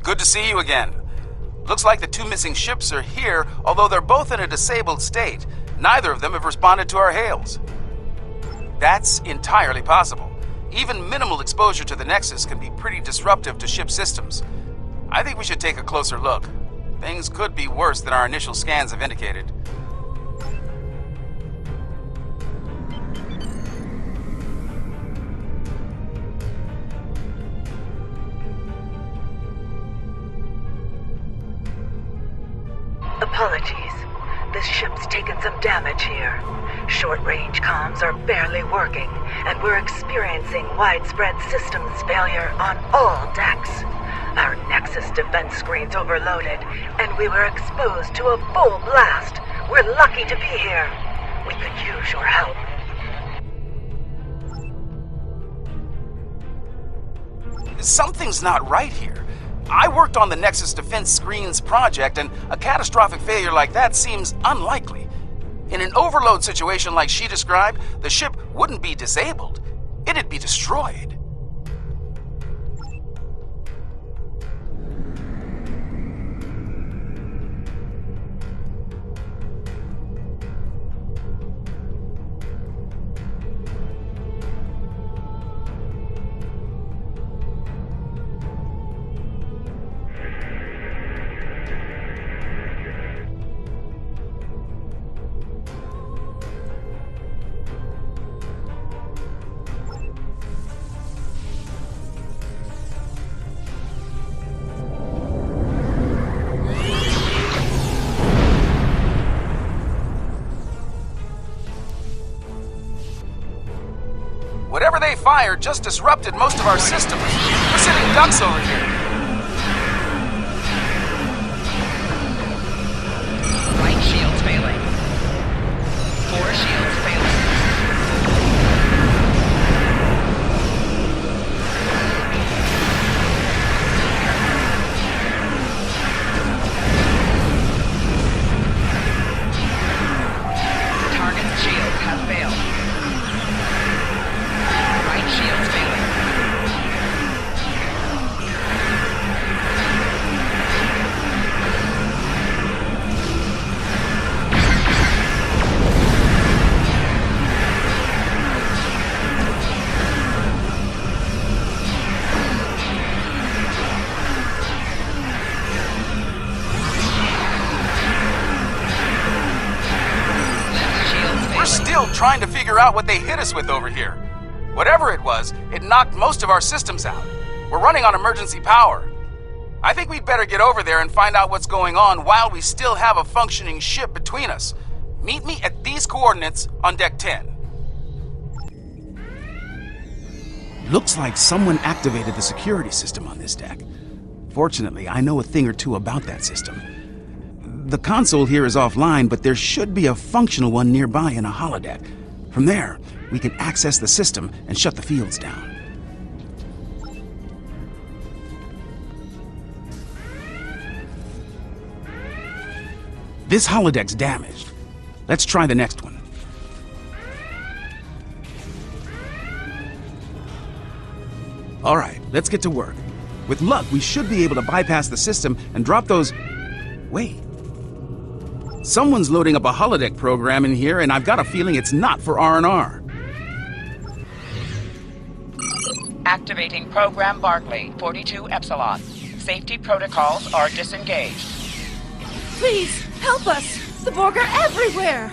Good to see you again. Looks like the two missing ships are here, although they're both in a disabled state. Neither of them have responded to our hails. That's entirely possible. Even minimal exposure to the Nexus can be pretty disruptive to ship systems. I think we should take a closer look. Things could be worse than our initial scans have indicated. Apologies. This ship's taken some damage here. Short-range comms are barely working, and we're experiencing widespread systems failure on all decks. Our Nexus defense screen's overloaded, and we were exposed to a full blast. We're lucky to be here. We could use your help. Something's not right here. I worked on the Nexus Defense Screens project, and a catastrophic failure like that seems unlikely. In an overload situation like she described, the ship wouldn't be disabled. It'd be destroyed. Whatever they fired just disrupted most of our systems. We're sitting ducks over here. Right shield's failing. 4 shields failing. Target's shield has failed. Shields failing. We're still trying to figure out what they hit us with over here. Whatever it was, it knocked most of our systems out. We're running on emergency power. I think we'd better get over there and find out what's going on while we still have a functioning ship between us. Meet me at these coordinates on Deck 10. Looks like someone activated the security system on this deck. Fortunately, I know a thing or two about that system. The console here is offline, but there should be a functional one nearby in a holodeck. From there, we can access the system and shut the fields down. This holodeck's damaged. Let's try the next one. All right, let's get to work. With luck, we should be able to bypass the system and drop those... Wait. Someone's loading up a holodeck program in here, and I've got a feeling it's not for R&R. Activating Program Barclay, 42 Epsilon. Safety protocols are disengaged. Please, help us! The Borg are everywhere!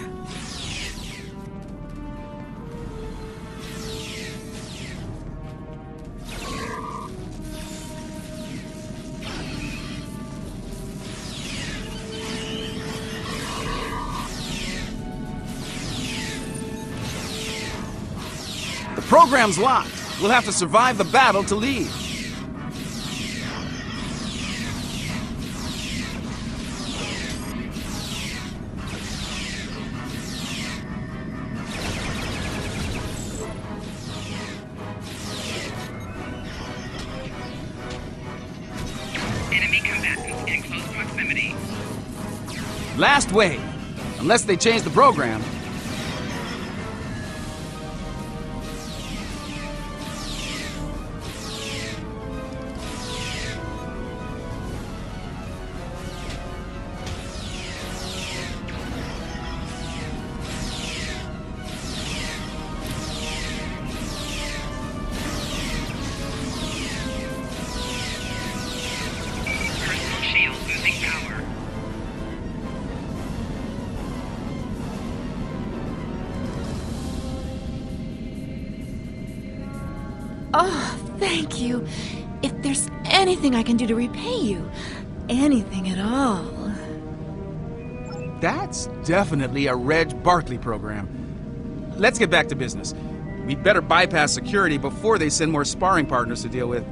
The program's locked. We'll have to survive the battle to leave. Enemy combatants in close proximity. Last wave. Unless they change the program. Oh, thank you. If there's anything I can do to repay you, anything at all. That's definitely a Reg Barkley program. Let's get back to business. We'd better bypass security before they send more sparring partners to deal with.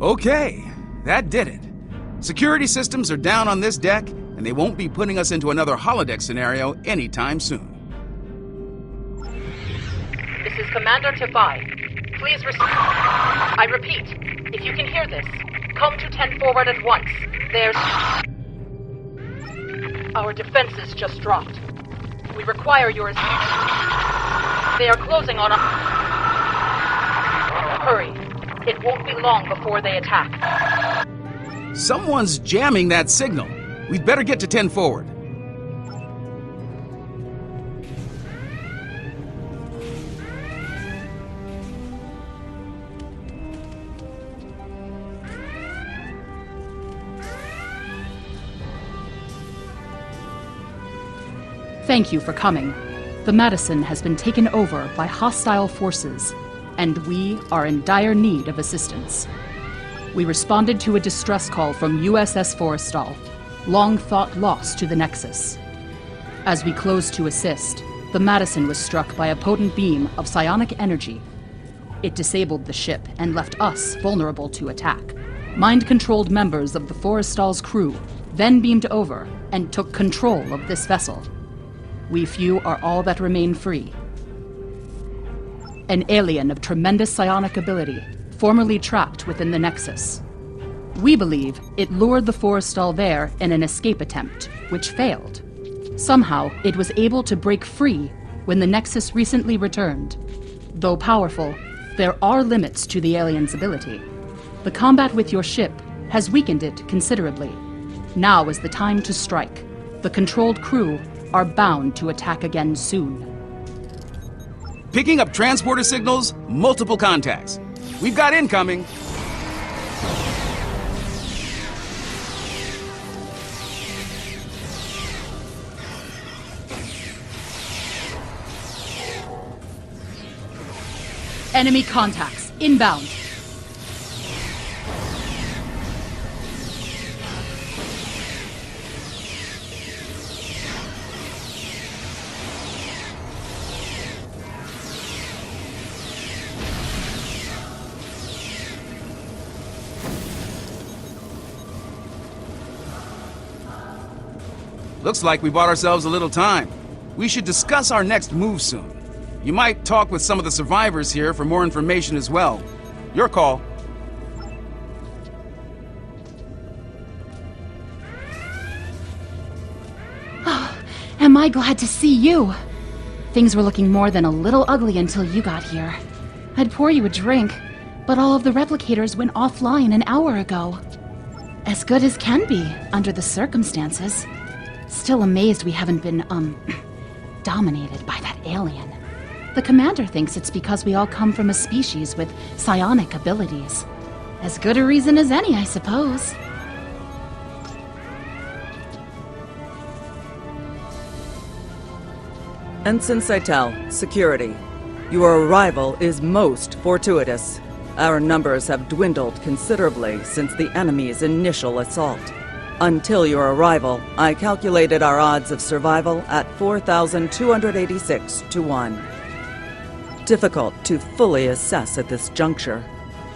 Okay, that did it. Security systems are down on this deck, and they won't be putting us into another holodeck scenario anytime soon. This is Commander Tafai. Please I repeat, if you can hear this, come to 10 forward at once. There's... Our defenses just dropped. We require your... They are closing on us. Hurry. It won't be long before they attack. Someone's jamming that signal. We'd better get to 10 forward. Thank you for coming. The Madison has been taken over by hostile forces, and we are in dire need of assistance. We responded to a distress call from USS Forrestal, long thought lost to the Nexus. As we closed to assist, the Madison was struck by a potent beam of psionic energy. It disabled the ship and left us vulnerable to attack. Mind-controlled members of the Forrestal's crew then beamed over and took control of this vessel. We few are all that remain free. An alien of tremendous psionic ability, formerly trapped within the Nexus. We believe it lured the Forrestal there in an escape attempt, which failed. Somehow, it was able to break free when the Nexus recently returned. Though powerful, there are limits to the alien's ability. The combat with your ship has weakened it considerably. Now is the time to strike. The controlled crew are bound to attack again soon. Picking up transporter signals, multiple contacts. We've got incoming. Enemy contacts, inbound. Looks like we bought ourselves a little time. We should discuss our next move soon. You might talk with some of the survivors here for more information as well. Your call. Am I glad to see you? Things were looking more than a little ugly until you got here. I'd pour you a drink, but all of the replicators went offline an hour ago. As good as can be, under the circumstances. Still amazed we haven't been, dominated by that alien. The commander thinks it's because we all come from a species with psionic abilities. As good a reason as any, I suppose. Ensign Seitel, security. Your arrival is most fortuitous. Our numbers have dwindled considerably since the enemy's initial assault. Until your arrival, I calculated our odds of survival at 4,286 to 1. Difficult to fully assess at this juncture.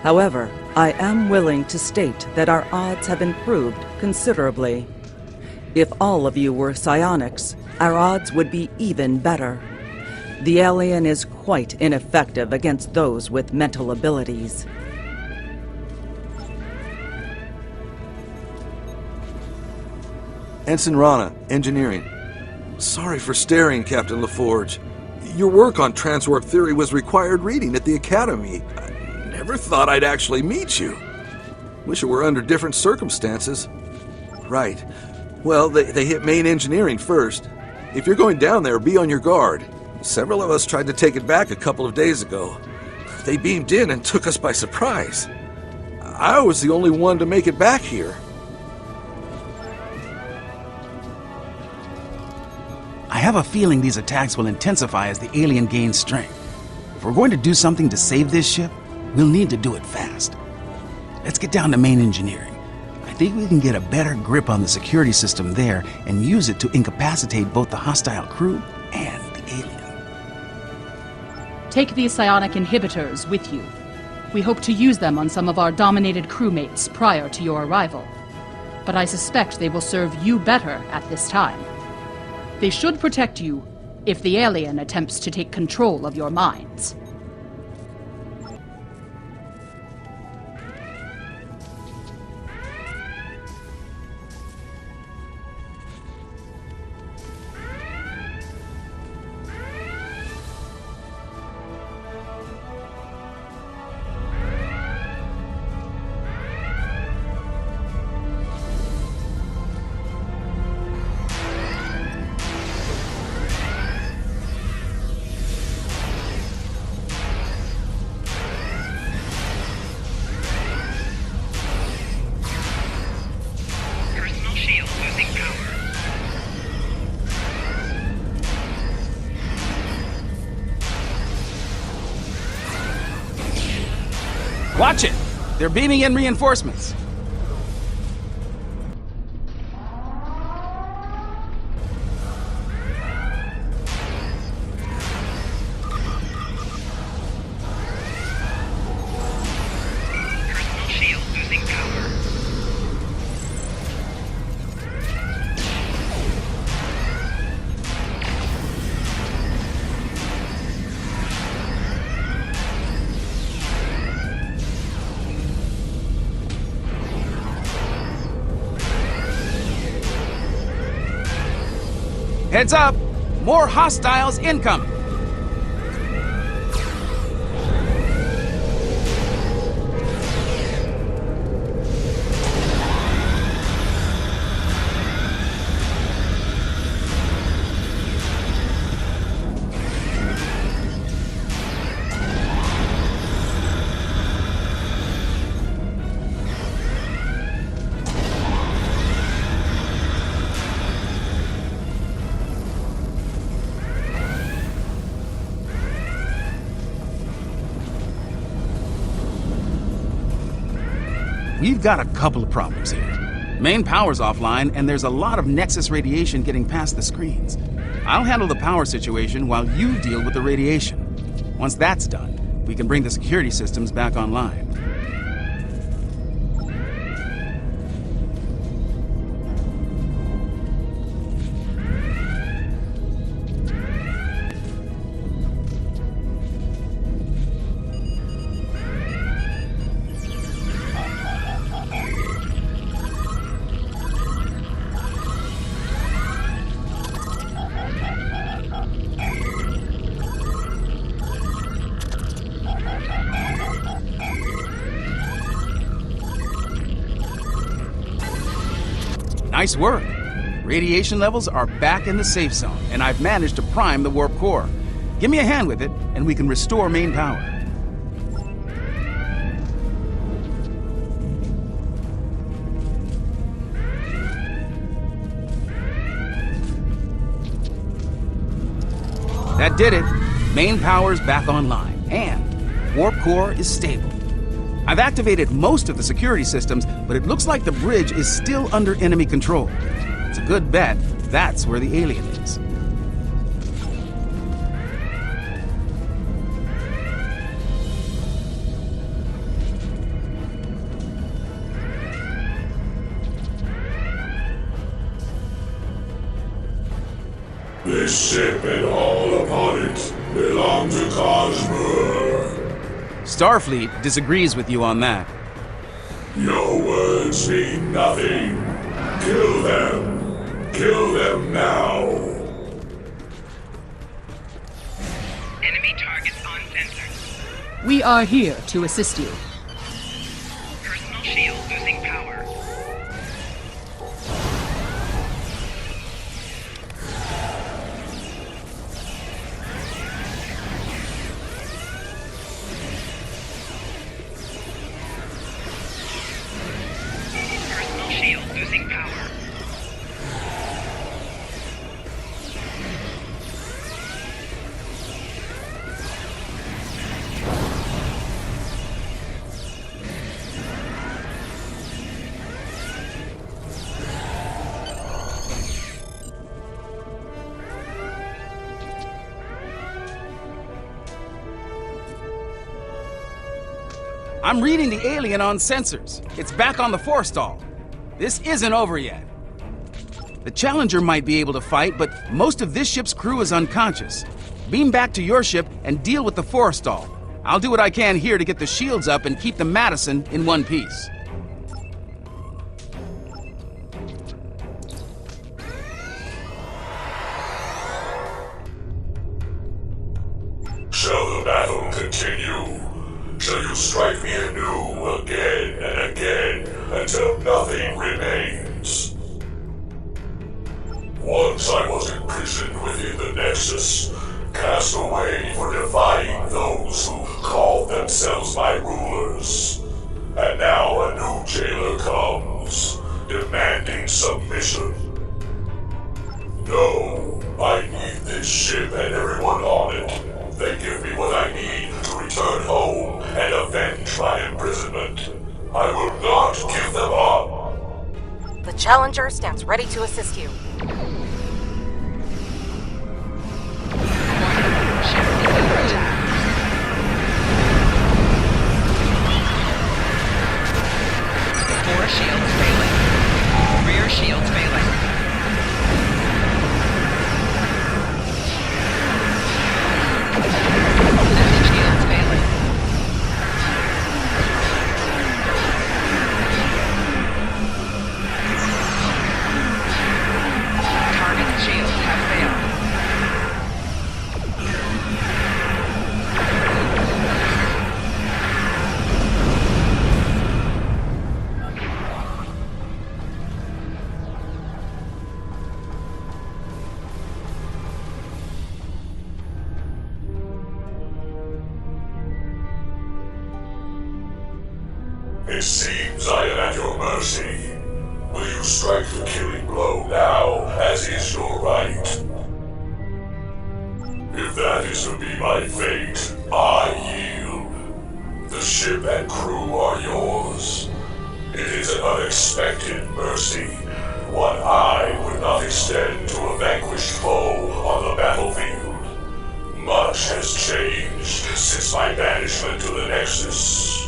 However, I am willing to state that our odds have improved considerably. If all of you were psionics, our odds would be even better. The alien is quite ineffective against those with mental abilities. Ensign Rana, engineering. Sorry for staring, Captain Laforge. Your work on transwarp theory was required reading at the Academy. I never thought I'd actually meet you. Wish it were under different circumstances. Right. Well, they hit main engineering first. If you're going down there, be on your guard. Several of us tried to take it back a couple of days ago. They beamed in and took us by surprise. I was the only one to make it back here. I have a feeling these attacks will intensify as the alien gains strength. If we're going to do something to save this ship, we'll need to do it fast. Let's get down to main engineering. I think we can get a better grip on the security system there and use it to incapacitate both the hostile crew and the alien. Take these psionic inhibitors with you. We hope to use them on some of our dominated crewmates prior to your arrival. But I suspect they will serve you better at this time. They should protect you if the alien attempts to take control of your minds. Watch it! They're beaming in reinforcements. Personal shield losing power. Heads up! More hostiles incoming! We've got a couple of problems here. Main power's offline, and there's a lot of Nexus radiation getting past the screens. I'll handle the power situation while you deal with the radiation. Once that's done, we can bring the security systems back online. Nice work. Radiation levels are back in the safe zone, and I've managed to prime the warp core. Give me a hand with it, and we can restore main power. That did it. Main power's back online, and warp core is stable. I've activated most of the security systems, but it looks like the bridge is still under enemy control. It's a good bet that's where the alien is. This ship and all upon it belong to Cosmo. Starfleet disagrees with you on that. Your words mean nothing. Kill them. Kill them now. We are here to assist you. Personal shield losing power. Personal shield losing power. I'm reading the alien on sensors. It's back on the forestall. This isn't over yet. The Challenger might be able to fight, but most of this ship's crew is unconscious. Beam back to your ship and deal with the forestall. I'll do what I can here to get the shields up and keep the Madison in one piece. Shall the battle continue? Shall you strike me anew again and again until nothing remains? Once I was imprisoned within the Nexus, cast away for defying those who called themselves my rulers. And now a new jailer comes, demanding submission. No, I need this ship and everyone on it. They give me what I need to return home and avenge my imprisonment. I will not give them up. The Challenger stands ready to assist you. Ship is under attack. Fore shields failing. Rear shields failing. Left shields failing. Target shields have failed. It seems I am at your mercy. Will you strike the killing blow now, as is your right? If that is to be my fate, I yield. The ship and crew are yours. It is an unexpected mercy, one I would not extend to a vanquished foe on the battlefield. Much has changed since my banishment to the Nexus.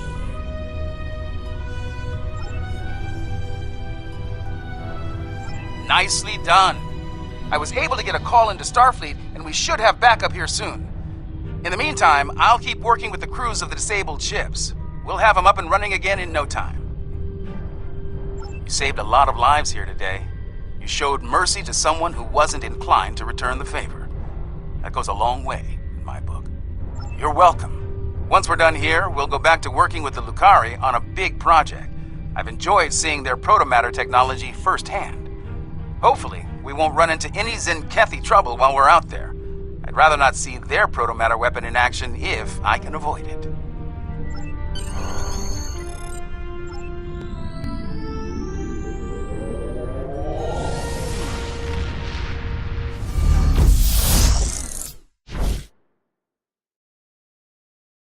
Nicely done. I was able to get a call into Starfleet, and we should have backup here soon. In the meantime, I'll keep working with the crews of the disabled ships. We'll have them up and running again in no time. You saved a lot of lives here today. You showed mercy to someone who wasn't inclined to return the favor. That goes a long way in my book. You're welcome. Once we're done here, we'll go back to working with the Lucari on a big project. I've enjoyed seeing their protomatter technology firsthand. Hopefully, we won't run into any Zenkethi trouble while we're out there. I'd rather not see their protomatter weapon in action if I can avoid it.